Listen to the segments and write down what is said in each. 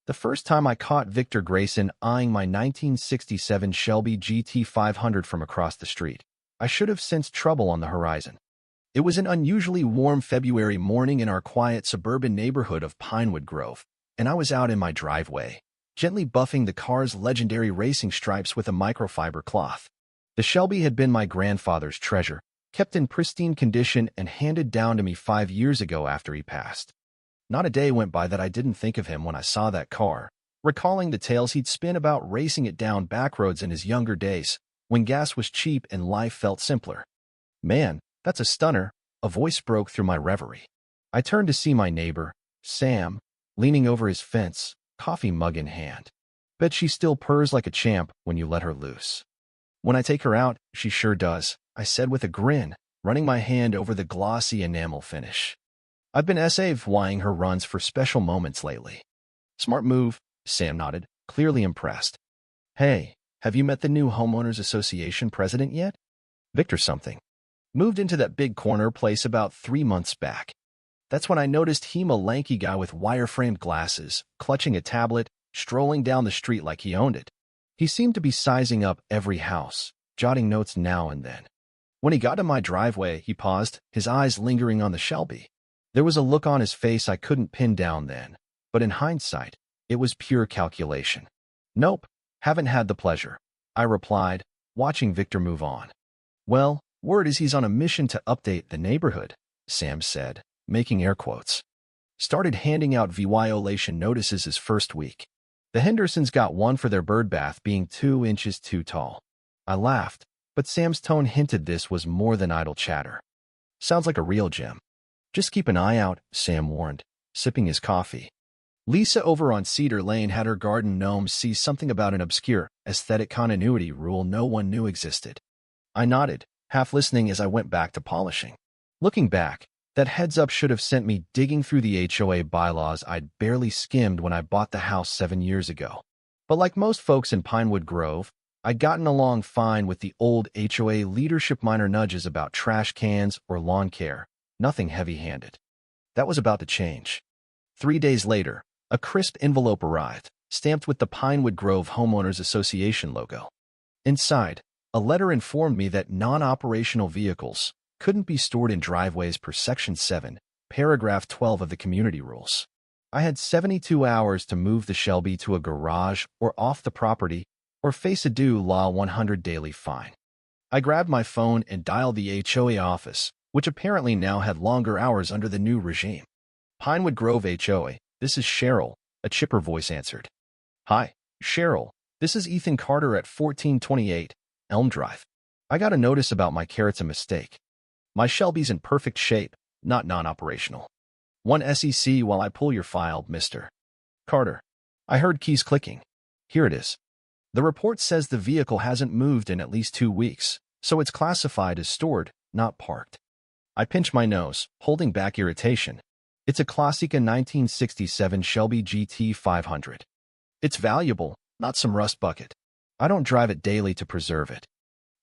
The first time I caught Victor Grayson eyeing my 1967 Shelby GT 500 from across the street, I should have sensed trouble on the horizon. It was an unusually warm February morning in our quiet suburban neighborhood of Pinewood Grove, and I was out in my driveway, gently buffing the car's legendary racing stripes with a microfiber cloth. The Shelby had been my grandfather's treasure, kept in pristine condition and handed down to me 5 years ago after he passed. Not a day went by that I didn't think of him when I saw that car, recalling the tales he'd spin about racing it down back roads in his younger days, when gas was cheap and life felt simpler. "Man, that's a stunner," a voice broke through my reverie. I turned to see my neighbor, Sam, leaning over his fence, coffee mug in hand. "Bet she still purrs like a champ when you let her loose." "When I take her out, she sure does," I said with a grin, running my hand over the glossy enamel finish. "I've been SAVYing her runs for special moments lately." "Smart move," Sam nodded, clearly impressed. "Hey, have you met the new Homeowners Association president yet? Victor something. Moved into that big corner place about 3 months back." That's when I noticed him, a lanky guy with wire-framed glasses, clutching a tablet, strolling down the street like he owned it. He seemed to be sizing up every house, jotting notes now and then. When he got to my driveway, he paused, his eyes lingering on the Shelby. There was a look on his face I couldn't pin down then, but in hindsight, it was pure calculation. "Nope, haven't had the pleasure," I replied, watching Victor move on. "Well, word is he's on a mission to update the neighborhood," Sam said, making air quotes. "Started handing out violation notices his first week. The Hendersons got one for their bird bath being 2 inches too tall." I laughed, but Sam's tone hinted this was more than idle chatter. "Sounds like a real gem." "Just keep an eye out," Sam warned, sipping his coffee. "Lisa over on Cedar Lane had her garden gnome see something about an obscure, aesthetic continuity rule no one knew existed." I nodded, half listening as I went back to polishing. Looking back, that heads-up should have sent me digging through the HOA bylaws I'd barely skimmed when I bought the house 7 years ago. But like most folks in Pinewood Grove, I'd gotten along fine with the old HOA leadership minor nudges about trash cans or lawn care, nothing heavy-handed. That was about to change. 3 days later, a crisp envelope arrived, stamped with the Pinewood Grove Homeowners Association logo. Inside, a letter informed me that non-operational vehicles couldn't be stored in driveways per Section 7, Paragraph 12 of the community rules. I had 72 hours to move the Shelby to a garage or off the property or face a due law 100 daily fine. I grabbed my phone and dialed the HOA office, which apparently now had longer hours under the new regime. "Pinewood Grove HOA, this is Cheryl," a chipper voice answered. "Hi, Cheryl, this is Ethan Carter at 1428 Elm Drive. I got a notice about my carrot's a mistake. My Shelby's in perfect shape, not non-operational. 1 SEC while I pull your file, Mr. Carter." I heard keys clicking. "Here it is. The report says the vehicle hasn't moved in at least 2 weeks, so it's classified as stored, not parked." I pinched my nose, holding back irritation. It's a Classica 1967 Shelby GT 500. It's valuable, not some rust bucket. I don't drive it daily to preserve it.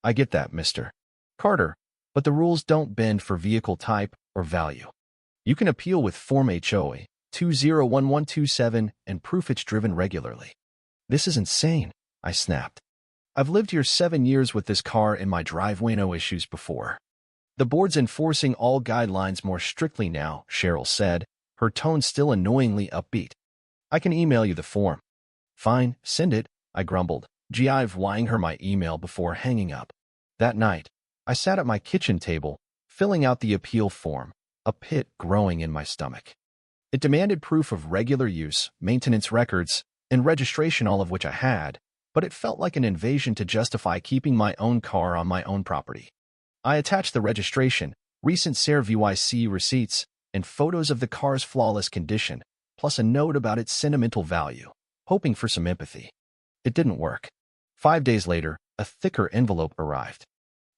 "I get that, Mr. Carter, but the rules don't bend for vehicle type or value. You can appeal with Form HOA 201127 and proof it's driven regularly." "This is insane," I snapped. "I've lived here 7 years with this car in my driveway, no issues before." "The board's enforcing all guidelines more strictly now," Cheryl said, her tone still annoyingly upbeat. "I can email you the form." "Fine, send it," I grumbled, GIVing her my email before hanging up. That night, I sat at my kitchen table, filling out the appeal form, a pit growing in my stomach. It demanded proof of regular use, maintenance records, and registration, all of which I had, but it felt like an invasion to justify keeping my own car on my own property. I attached the registration, recent SERVYC receipts, and photos of the car's flawless condition, plus a note about its sentimental value, hoping for some empathy. It didn't work. 5 days later, a thicker envelope arrived.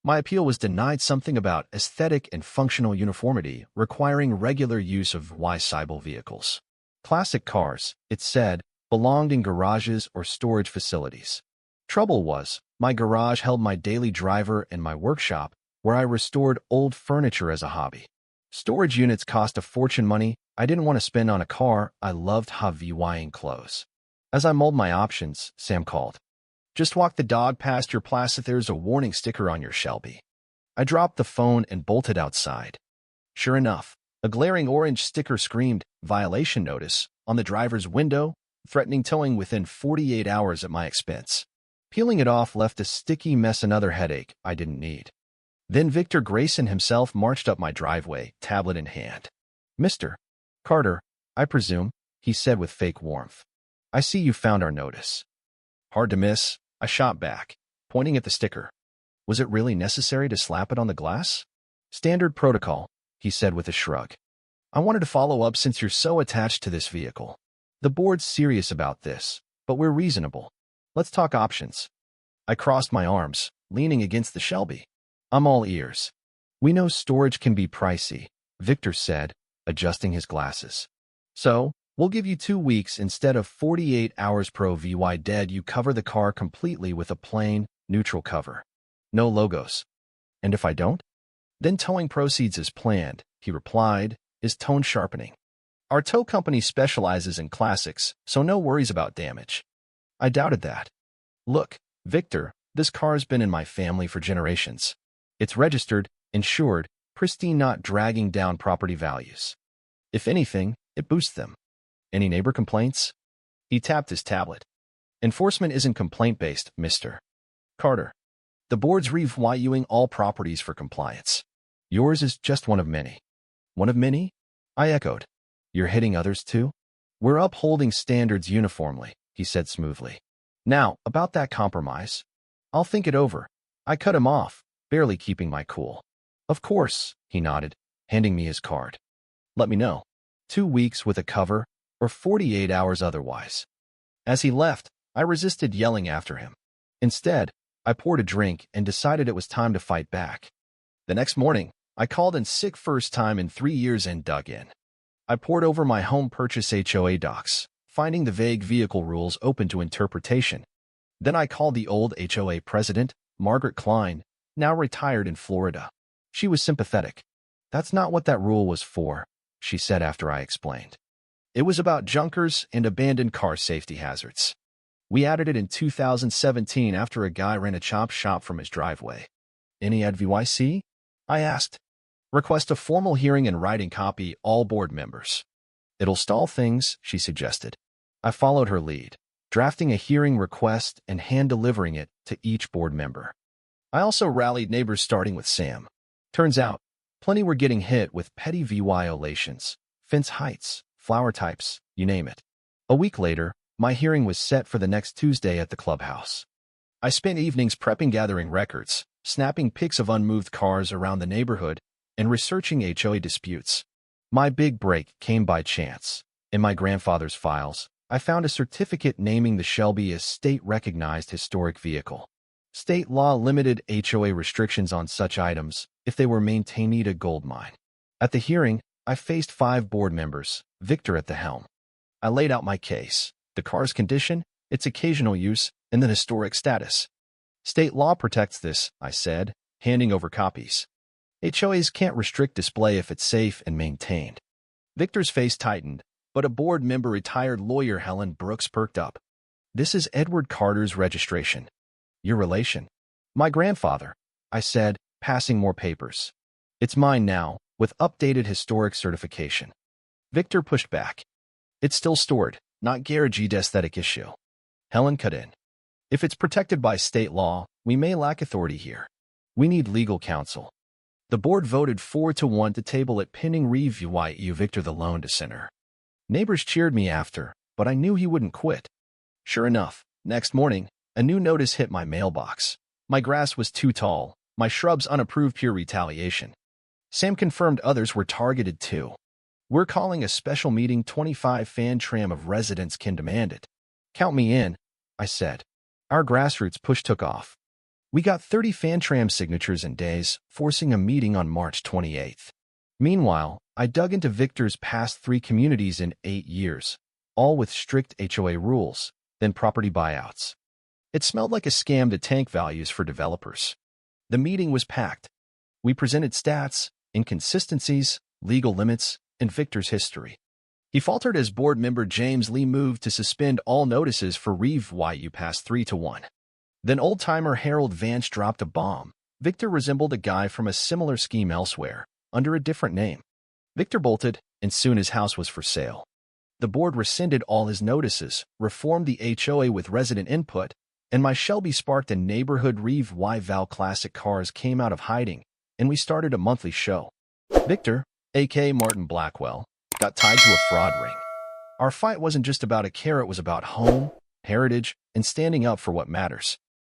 My appeal was denied, something about aesthetic and functional uniformity requiring regular use of Y-Cybel vehicles. Classic cars, it said, belonged in garages or storage facilities. Trouble was, my garage held my daily driver and my workshop, where I restored old furniture as a hobby. Storage units cost a fortune money I didn't want to spend on a car I loved HOA clothes. As I mulled my options, Sam called. Just walk the dog past your place if there's a warning sticker on your Shelby. I dropped the phone and bolted outside. Sure enough, a glaring orange sticker screamed, "Violation notice," on the driver's window, threatening towing within 48 hours at my expense. Peeling it off left a sticky mess, another headache I didn't need. Then Victor Grayson himself marched up my driveway, tablet in hand. "Mr. Carter, I presume," he said with fake warmth. "I see you found our notice." "Hard to miss," I shot back, pointing at the sticker. "Was it really necessary to slap it on the glass?" "Standard protocol," he said with a shrug. "I wanted to follow up since you're so attached to this vehicle. The board's serious about this, but we're reasonable. Let's talk options." I crossed my arms, leaning against the Shelby. "I'm all ears." "We know storage can be pricey," Victor said, adjusting his glasses. "So, we'll give you 2 weeks instead of 48 hours provided you cover the car completely with a plain, neutral cover. No logos." "And if I don't?" "Then towing proceeds as planned," he replied, his tone sharpening. "Our tow company specializes in classics, so no worries about damage." I doubted that. "Look, Victor, this car's been in my family for generations. It's registered, insured, pristine, not dragging down property values. If anything, it boosts them. Any neighbor complaints?" He tapped his tablet. "Enforcement isn't complaint-based, Mr. Carter. The board's reviewing all properties for compliance. Yours is just one of many." "One of many?" I echoed. "You're hitting others too?" "We're upholding standards uniformly," he said smoothly. "Now, about that compromise. I'll think it over." I cut him off, barely keeping my cool. "Of course," he nodded, handing me his card. "Let me know. 2 weeks with a cover, or 48 hours otherwise." As he left, I resisted yelling after him. Instead, I poured a drink and decided it was time to fight back. The next morning, I called in sick, first time in 3 years, and dug in. I pored over my home purchase HOA docs, finding the vague vehicle rules open to interpretation. Then I called the old HOA president, Margaret Klein, now retired in Florida. She was sympathetic. "That's not what that rule was for," she said after I explained. "It was about junkers and abandoned car safety hazards. We added it in 2017 after a guy ran a chop shop from his driveway." "Any advice?" I asked. "Request a formal hearing and writing copy, all board members." "It'll stall things," she suggested. I followed her lead, drafting a hearing request and hand-delivering it to each board member. I also rallied neighbors, starting with Sam. Turns out, plenty were getting hit with petty violations, fence heights, flower types, you name it. A week later, my hearing was set for the next Tuesday at the clubhouse. I spent evenings prepping, gathering records, snapping pics of unmoved cars around the neighborhood, and researching HOA disputes. My big break came by chance. In my grandfather's files, I found a certificate naming the Shelby as state-recognized historic vehicle. State law limited HOA restrictions on such items if they were maintained a gold mine. At the hearing, I faced 5 board members, Victor at the helm. I laid out my case: the car's condition, its occasional use, and the historic status. "State law protects this," I said, handing over copies. "HOAs can't restrict display if it's safe and maintained." Victor's face tightened, but a board member, retired lawyer Helen Brooks, perked up. "This is Edward Carter's registration." "Your relation?" "My grandfather," I said, passing more papers. "It's mine now, with updated historic certification." Victor pushed back. "It's still stored, not guaranteed aesthetic issue." Helen cut in. "If it's protected by state law, we may lack authority here. We need legal counsel." The board voted 4-1 to table it pending review. Victor the lone dissenter. Neighbors cheered me after, but I knew he wouldn't quit. Sure enough, next morning, a new notice hit my mailbox. My grass was too tall, my shrubs unapproved, pure retaliation. Sam confirmed others were targeted too. "We're calling a special meeting, 25 fan tram of residents can demand it." "Count me in," I said. Our grassroots push took off. We got 30 fan tram signatures in days, forcing a meeting on March 28th. Meanwhile, I dug into Victor's past 3 communities in 8 years, all with strict HOA rules, then property buyouts. It smelled like a scam to tank values for developers. The meeting was packed. We presented stats, inconsistencies, legal limits, and Victor's history. He faltered as board member James Lee moved to suspend all notices for Reeve YU past 3-1. Then old-timer Harold Vance dropped a bomb. Victor resembled a guy from a similar scheme elsewhere, under a different name. Victor bolted, and soon his house was for sale. The board rescinded all his notices, reformed the HOA with resident input, and my Shelby sparked a neighborhood Reeve Y Val classic cars came out of hiding, and we started a monthly show. Victor, a.k.a. Martin Blackwell, got tied to a fraud ring. Our fight wasn't just about a car, it was about home, heritage, and standing up for what matters.